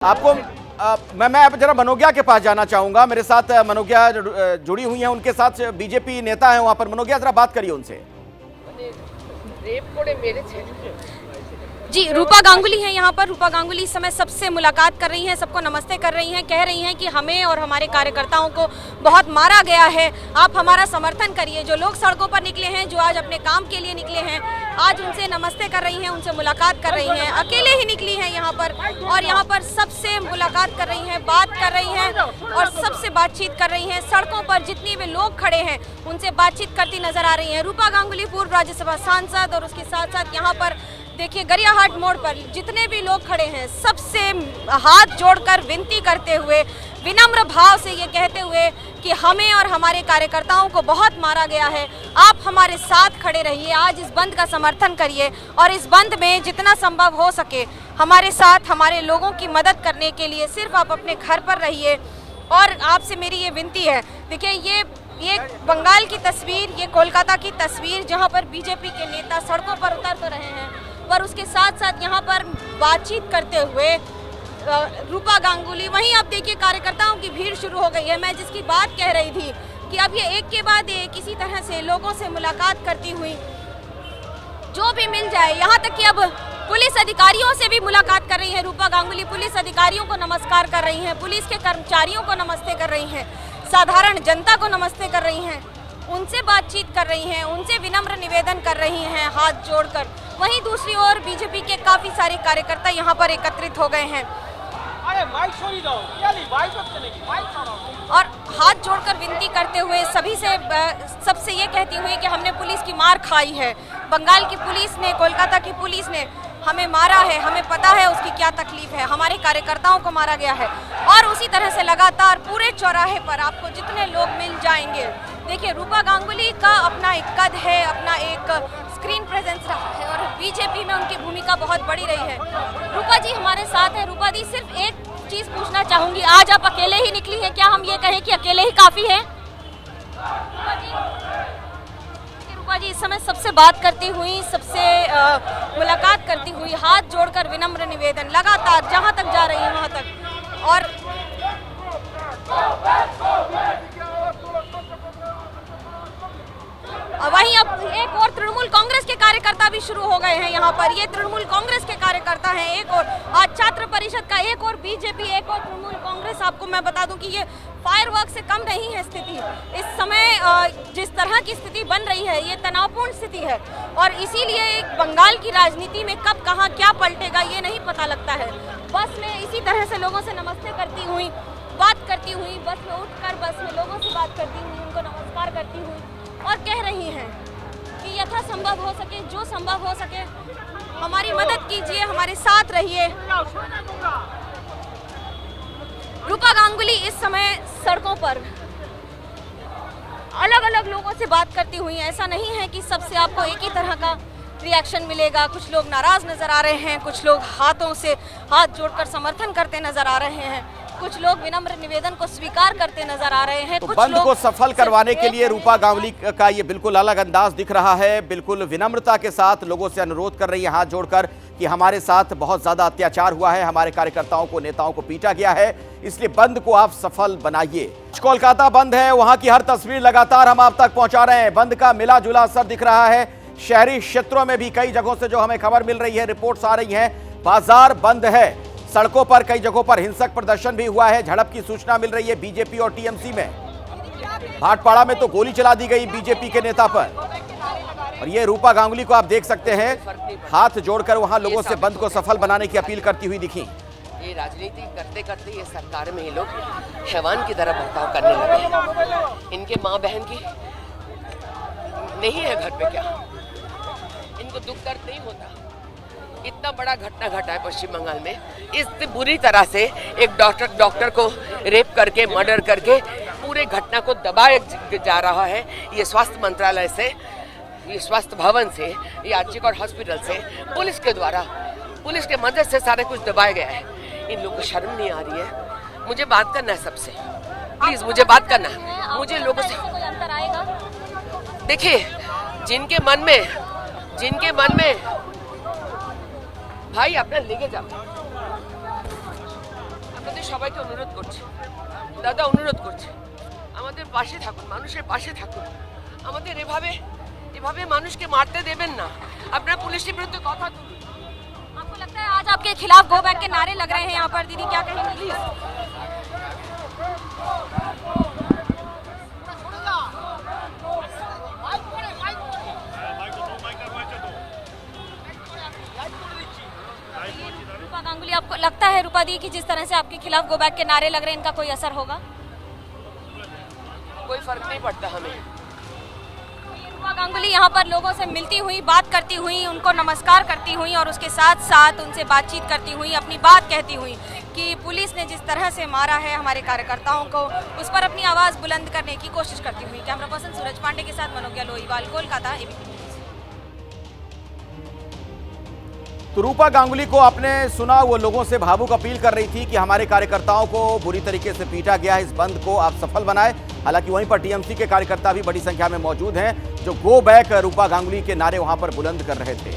आपको मैं अब जरा मनोज्ञा के पास जाना चाहूंगा। मेरे साथ मनोज्ञा जुड़ी हुई हैं, उनके साथ बीजेपी नेता हैं वहां पर। मनोज्ञा, जरा बात करिए उनसे। जी, रूपा गांगुली हैं यहाँ पर। रूपा गांगुली इस समय सबसे मुलाकात कर रही हैं, सबको नमस्ते कर रही हैं, कह रही हैं कि हमें और हमारे कार्यकर्ताओं को बहुत मारा गया है, आप हमारा समर्थन करिए। जो लोग सड़कों पर निकले हैं, जो आज अपने काम के लिए निकले हैं, आज उनसे नमस्ते कर रही हैं, उनसे मुलाकात कर रही हैं। अकेले ही निकली हैं यहाँ पर और यहाँ पर सबसे मुलाकात कर रही हैं, बात कर रही हैं और सबसे बातचीत कर रही हैं। सड़कों पर जितने भी लोग खड़े हैं उनसे बातचीत करती नजर आ रही हैं। रूपा गांगुली पूर्व राज्यसभा सांसद और उसके साथ साथ यहाँ पर देखिए गरियाहाट मोड़ पर जितने भी लोग खड़े हैं सबसे हाथ जोड़कर विनती करते हुए, विनम्र भाव से ये कहते हुए कि हमें और हमारे कार्यकर्ताओं को बहुत मारा गया है, आप हमारे साथ खड़े रहिए, आज इस बंद का समर्थन करिए और इस बंद में जितना संभव हो सके हमारे साथ हमारे लोगों की मदद करने के लिए सिर्फ आप अपने घर पर रहिए। और आपसे मेरी ये विनती है, देखिए ये बंगाल की तस्वीर, ये कोलकाता की तस्वीर जहाँ पर बीजेपी के नेता सड़कों पर उतर तो रहे हैं, पर उसके साथ साथ यहाँ पर बातचीत करते हुए रूपा गांगुली, वहीं अब देखिए कार्यकर्ताओं की भीड़ शुरू हो गई है। मैं जिसकी बात कह रही थी कि अब ये एक के बाद एक किसी तरह से लोगों से मुलाकात करती हुई जो भी मिल जाए, यहाँ तक कि अब पुलिस अधिकारियों से भी मुलाकात कर रही है रूपा गांगुली। पुलिस अधिकारियों को नमस्कार कर रही हैं, पुलिस के कर्मचारियों को नमस्ते कर रही हैं, साधारण जनता को नमस्ते कर रही हैं, उनसे बातचीत कर रही हैं, उनसे विनम्र निवेदन कर रही हैं हाथ जोड़कर। वहीं दूसरी ओर बीजेपी के काफी सारे कार्यकर्ता यहाँ पर एकत्रित हो गए हैं और हाथ जोड़कर विनती करते हुए सभी से सबसे ये कहती हुई कि हमने पुलिस की मार खाई है, बंगाल की पुलिस ने, कोलकाता की पुलिस ने हमें मारा है, हमें पता है उसकी क्या तकलीफ है, हमारे कार्यकर्ताओं को मारा गया है। और उसी तरह से लगातार पूरे चौराहे पर आपको जितने लोग मिल जाएंगे, देखिए रूपा गांगुली का अपना एक कद है, अपना एक स्क्रीन प्रेजेंस रहा है और बीजेपी में उनकी भूमिका बहुत बड़ी रही है। रूपा जी हमारे साथ है। रूपा जी, सिर्फ एक चीज पूछना चाहूंगी, आज आप अकेले ही निकली हैं, क्या हम ये कहें कि अकेले ही काफी है? रूपा जी इस समय सबसे बात करती हुई, सबसे मुलाकात करती हुई, हाथ जोड़कर विनम्र निवेदन लगातार जहां तक जा रही है वहां तक। और वहीं अब एक और तृणमूल कांग्रेस के कार्यकर्ता भी शुरू हो गए हैं यहाँ पर। ये तृणमूल कांग्रेस के कार्यकर्ता हैं, एक और आज छात्र परिषद का, एक और बीजेपी, एक और तृणमूल कांग्रेस। आपको मैं बता दूं कि ये फायरवर्क से कम नहीं है स्थिति। इस समय जिस तरह की स्थिति बन रही है ये तनावपूर्ण स्थिति है और इसीलिए बंगाल की राजनीति में कब कहाँ क्या पलटेगा ये नहीं पता लगता है। बस में इसी तरह से लोगों से नमस्ते करती हुई, बात करती हुई, बस में उठकर बस में लोगों से बात करती हुई, उनको नमस्कार करती हुई और कह रही हैं कि यथासंभव हो सके, जो संभव हो सके हमारी मदद कीजिए, हमारे साथ रहिए। रूपा गांगुली इस समय सड़कों पर अलग अलग लोगों से बात करती हुई, ऐसा नहीं है कि सबसे आपको एक ही तरह का रिएक्शन मिलेगा। कुछ लोग नाराज नजर आ रहे हैं, कुछ लोग हाथों से हाथ जोड़कर समर्थन करते नजर आ रहे हैं, कुछ लोग विनम्र निवेदन को स्वीकार करते नजर आ रहे हैं। तो बंद को सफल करवाने के लिए रूपा गांगुली का ये बिल्कुल अलग अंदाज दिख रहा है। बिल्कुल विनम्रता के साथ लोगों से अनुरोध कर रही है हाथ जोड़कर कि हमारे साथ बहुत ज्यादा अत्याचार हुआ है, हमारे कार्यकर्ताओं को, नेताओं को पीटा गया है, इसलिए बंद को आप सफल बनाइए। कोलकाता बंद है, वहां की हर तस्वीर लगातार हम आप तक पहुंचा रहे हैं। बंद का मिला जुला असर दिख रहा है। शहरी क्षेत्रों में भी कई जगहों से जो हमें खबर मिल रही है, रिपोर्ट्स आ रही हैं, बाजार बंद है। सड़कों पर कई जगहों पर हिंसक प्रदर्शन भी हुआ है। झड़प की सूचना मिल रही है बीजेपी और टीएमसी में। भाटपाड़ा में तो गोली चला दी गई बीजेपी के नेता पर। और ये रूपा गांगुली को आप देख सकते हैं हाथ जोड़कर वहां लोगों से बंद को सफल बनाने की अपील करती हुई दिखी। ये राजनीति करते करते ये सरकार में ये लोग हैवान की तरह बर्ताव करने लगे। इनके माँ बहन की नहीं है घर पे, क्या इनको दुख दर्द नहीं होता? इतना बड़ा घटना घटा है पश्चिम बंगाल में, इस बुरी तरह से एक डॉक्टर को रेप करके, मर्डर करके पूरे घटना को दबाया जा रहा है। ये स्वास्थ्य मंत्रालय से, ये स्वास्थ्य भवन से, ये आर्जिकर हॉस्पिटल से, पुलिस के द्वारा, पुलिस के मदद से सारा कुछ दबाया गया है। इन लोगों को शर्म नहीं आ रही है। मुझे बात करना है सबसे, प्लीज मुझे बात करना है। मुझे लोगों से देखिए, जिनके मन में भाई अपना लेके जाओ, আপনাদের সবাইকে অনুরোধ করছি, দাদা অনুরোধ করছি, আমাদের পাশে থাকুন, মানুষের পাশে থাকুন। আমাদের এভাবে মানুষকে মারতে দেবেন না। আপনারা পুলিশের বিরুদ্ধে কথা তুলুন। आपको लगता है आज आपके खिलाफ गो बैक के नारे लग रहे हैं यहाँ पर? दीदी क्या कहेंगी प्लीज? रूपा गांगुली, आपको लगता है रूपा दी कि जिस तरह से आपके खिलाफ गो बैक के नारे लग रहे हैं इनका कोई असर होगा? कोई फर्क नहीं पड़ता हमें। रूपा गांगुली यहाँ पर लोगों से मिलती हुई, बात करती हुई, उनको नमस्कार करती हुई और उसके साथ साथ उनसे बातचीत करती हुई, अपनी बात कहती हुई कि पुलिस ने जिस तरह से मारा है हमारे कार्यकर्ताओं को, उस पर अपनी आवाज़ बुलंद करने की कोशिश करती हुई। कैमरा पर्सन सूरज पांडे के साथ मनोज लोईवाल, कोलकाता, एबीपी न्यूज़। तो रूपा गांगुली को आपने सुना, वो लोगों से भावुक अपील कर रही थी कि हमारे कार्यकर्ताओं को बुरी तरीके से पीटा गया है, इस बंद को आप सफल बनाएं। हालांकि वहीं पर टीएमसी के कार्यकर्ता भी बड़ी संख्या में मौजूद हैं जो गो बैक रूपा गांगुली के नारे वहां पर बुलंद कर रहे थे।